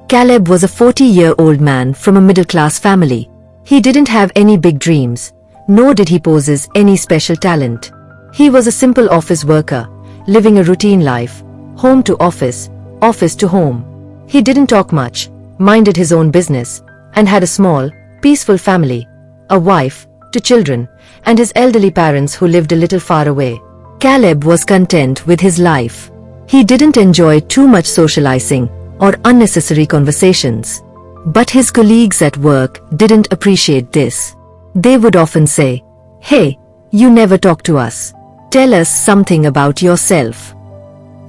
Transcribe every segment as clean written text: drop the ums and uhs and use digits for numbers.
Caleb was a 40-year-old man from a middle-class family. He didn't have any big dreams, nor did he possess any special talent. He was a simple office worker, living a routine life, home to office, office to home. He didn't talk much, minded his own business, and had a small, peaceful family, a wife, 2 children, and his elderly parents who lived a little far away. Caleb was content with his life. He didn't enjoy too much socializing or unnecessary conversations. But his colleagues at work didn't appreciate this. They would often say, "Hey, you never talk to us. Tell us something about yourself."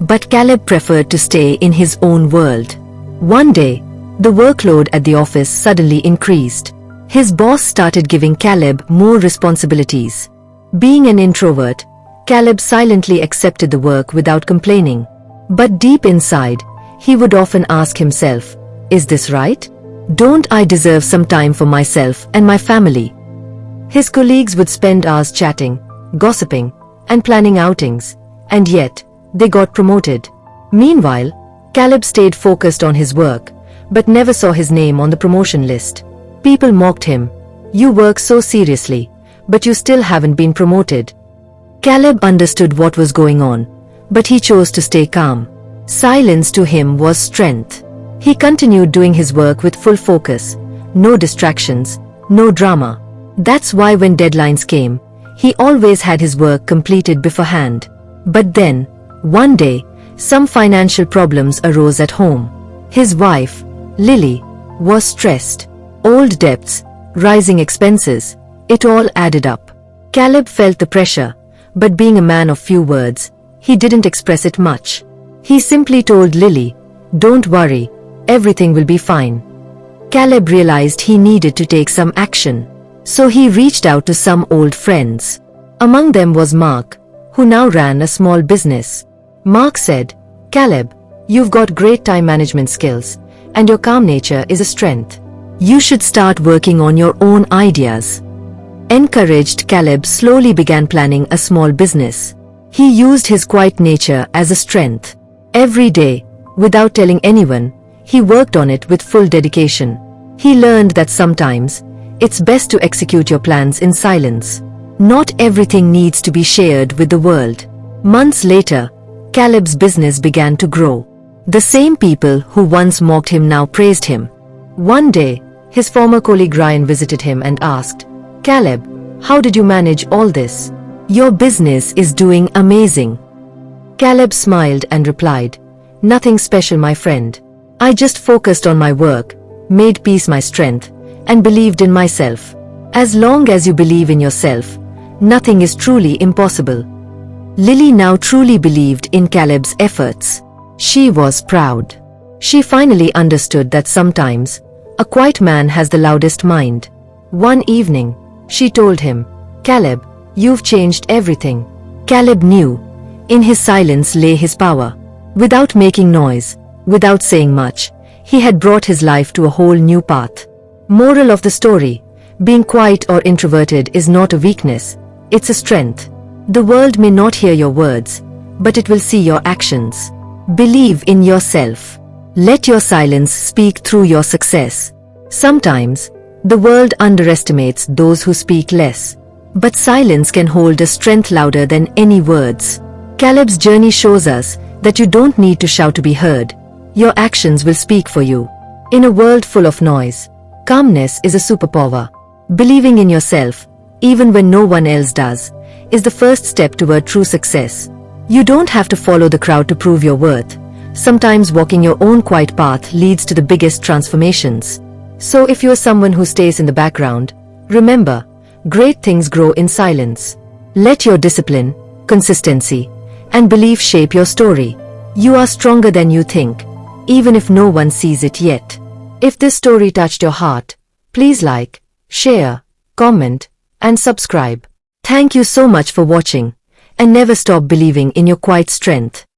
But Caleb preferred to stay in his own world. One day, the workload at the office suddenly increased. His boss started giving Caleb more responsibilities. Being an introvert, Caleb silently accepted the work without complaining. But deep inside, he would often ask himself, "Is this right? Don't I deserve some time for myself and my family?" His colleagues would spend hours chatting, gossiping, and planning outings, and yet, they got promoted. Meanwhile, Caleb stayed focused on his work, but never saw his name on the promotion list. People mocked him. "You work so seriously, but you still haven't been promoted." Caleb understood what was going on, but he chose to stay calm. Silence to him was strength. He continued doing his work with full focus, no distractions, no drama. That's why when deadlines came, he always had his work completed beforehand. But then, one day, some financial problems arose at home. His wife, Lily, was stressed. Old debts, rising expenses, it all added up. Caleb felt the pressure, but being a man of few words, he didn't express it much. He simply told Lily, "Don't worry, everything will be fine." Caleb realized he needed to take some action. So he reached out to some old friends. Among them was Mark, who now ran a small business. Mark said, "Caleb, you've got great time management skills, and your calm nature is a strength. You should start working on your own ideas." Encouraged, Caleb slowly began planning a small business. He used his quiet nature as a strength. Every day, without telling anyone, he worked on it with full dedication. He learned that sometimes, it's best to execute your plans in silence. Not everything needs to be shared with the world. Months later, Caleb's business began to grow. The same people who once mocked him now praised him. One day, his former colleague Ryan visited him and asked, "Caleb, how did you manage all this? Your business is doing amazing." Caleb smiled and replied, "Nothing special, my friend. I just focused on my work, made peace my strength, and believed in myself. As long as you believe in yourself, nothing is truly impossible." Lily now truly believed in Caleb's efforts. She was proud. She finally understood that sometimes, a quiet man has the loudest mind. One evening, she told him, "Caleb, you've changed everything." Caleb knew, in his silence lay his power. Without making noise, without saying much, he had brought his life to a whole new path. Moral of the story: being quiet or introverted is not a weakness, it's a strength. The world may not hear your words, but it will see your actions. Believe in yourself. Let your silence speak through your success. Sometimes, the world underestimates those who speak less. But silence can hold a strength louder than any words. Caleb's journey shows us that you don't need to shout to be heard. Your actions will speak for you. In a world full of noise, calmness is a superpower. Believing in yourself, even when no one else does, is the first step toward true success. You don't have to follow the crowd to prove your worth. Sometimes walking your own quiet path leads to the biggest transformations. So if you're someone who stays in the background, remember, great things grow in silence. Let your discipline, consistency, and belief shape your story. You are stronger than you think, even if no one sees it yet. If this story touched your heart, please like, share, comment, and subscribe. Thank you so much for watching, and never stop believing in your quiet strength.